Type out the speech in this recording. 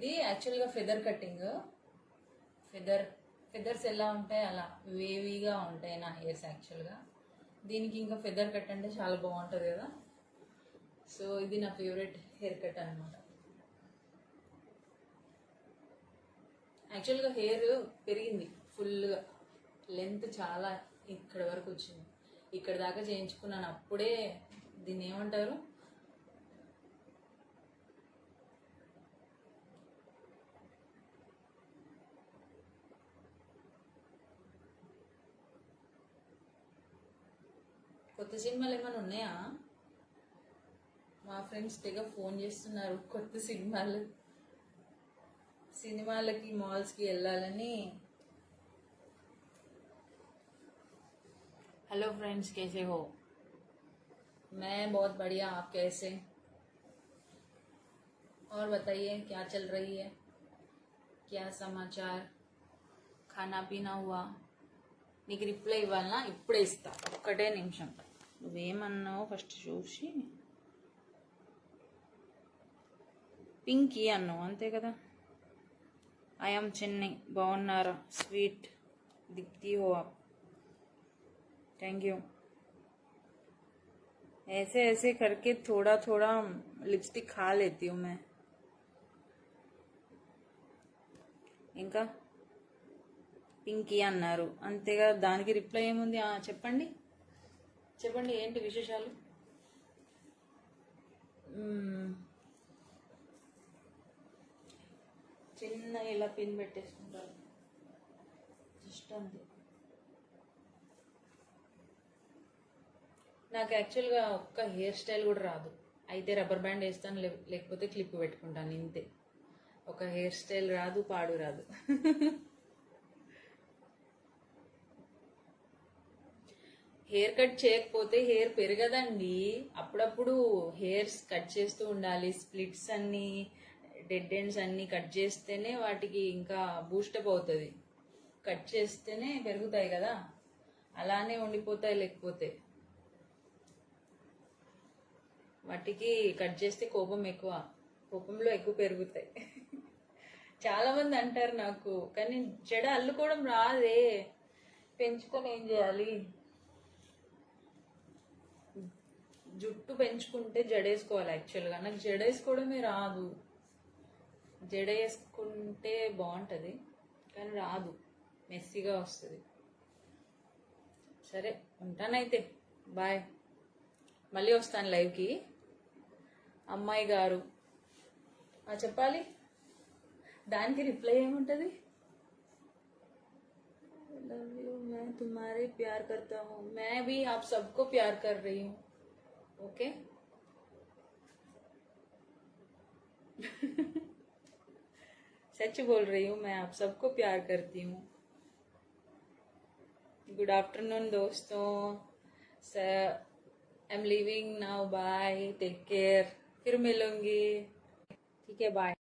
ఇది యాక్చువల్గా feather cutting. Feathers ఎలా ఉంటాయి అలా వేవీగా ఉంటాయి నా హెయిర్స్ యాక్చువల్గా. దీనికి ఇంకా ఫెదర్ కట్ అంటే చాలా బాగుంటుంది కదా. సో ఇది నా ఫేవరెట్ హెయిర్ కట్ అనమాట. యాక్చువల్గా హెయిర్ పెరిగింది ఫుల్గా, లెంత్ చాలా ఇక్కడ వరకు వచ్చింది. ఇక్కడ దాకా చేయించుకున్నాను. అప్పుడే దీన్ని ఏమంటారు, కొత్త సినిమాలు ఏమైనా ఉన్నాయా? మా ఫ్రెండ్స్ తెగ ఫోన్ చేస్తున్నారు కొత్త సినిమాలకి మాల్స్కి వెళ్ళాలని. हेलो फ्रेंड्स, कैसे हो? मैं बहुत बढ़िया, आप कैसे? और बताइए क्या चल रही है, क्या समाचार? खाना पीना हुआ? నీకు రిప్లై ఇవ్వాలన్నా ఇప్పుడే ఇస్తా, ఒక్కటే నిమిషం. నువ్వేమన్నావు ఫస్ట్ చూసి. పింకీ అన్నావు అంతే కదా. ఐఎమ్ చెన్నై, బాగున్నారా? స్వీట్ దిక్తి హో ఆప్. Thank you. ऐसे ऐसे करके थोड़ा थोड़ा लिपस्टिक खा लेती हूँ मैं. ఇంకా పింకీ అన్నారు అంతేగా, దానికి రిప్లై ఏముంది? చెప్పండి చెప్పండి, ఏంటి విశేషాలు? చిన్న ఇలా పిన్ పెట్టేసుకుంటారు జస్ట్ అంతే. నాకు యాక్చువల్గా ఒక్క హెయిర్ స్టైల్ కూడా రాదు. అయితే రబ్బర్ బ్యాండ్ వేస్తాను, లేకపోతే క్లిప్ పెట్టుకుంటాను, ఇంతే. ఒక హెయిర్ స్టైల్ రాదు, పాడు రాదు. హెయిర్ కట్ చేయకపోతే హెయిర్ పెరగదండి. అప్పుడప్పుడు హెయిర్స్ కట్ చేస్తూ ఉండాలి. స్ప్లిట్స్ అన్నీ, డెడ్ ఎండ్స్ అన్నీ కట్ చేస్తేనే వాటికి ఇంకా బూస్టప్ అవుతుంది. కట్ చేస్తేనే పెరుగుతాయి కదా, అలానే ఉండిపోతాయి. లేకపోతే వాటికి కట్ చేస్తే కోపంలో ఎక్కువ పెరుగుతాయి. చాలా మంది అంటారు నాకు, కానీ జడ అల్లుకోవడం రాదే, పెంచుకొని ఏం చేయాలి? జుట్టు పెంచుకుంటే జడేసుకోవాలి. యాక్చువల్గా నాకు జడేసుకోవడమే రాదు. జడ వేసుకుంటే బాగుంటుంది కానీ రాదు, మెస్సీగా వస్తుంది. సరే ఉంటానైతే, బాయ్. మళ్ళీ వస్తాను లైవ్కి. అమ్మాయి గారు చెప్పాలి, దానికి రిప్లై ఏముంటుంది? लव यू, मैं तुम्हारे प्यार करता हूँ, मैं भी आप सबको प्यार कर रही हूँ. ओके सच बोल रही हूँ, मैं आप सबको प्यार करती हूँ. गुड आफ्टरनून दोस्तों. I am leaving now, bye, take care. फिर मिलूंगी. ठीक है, बाय.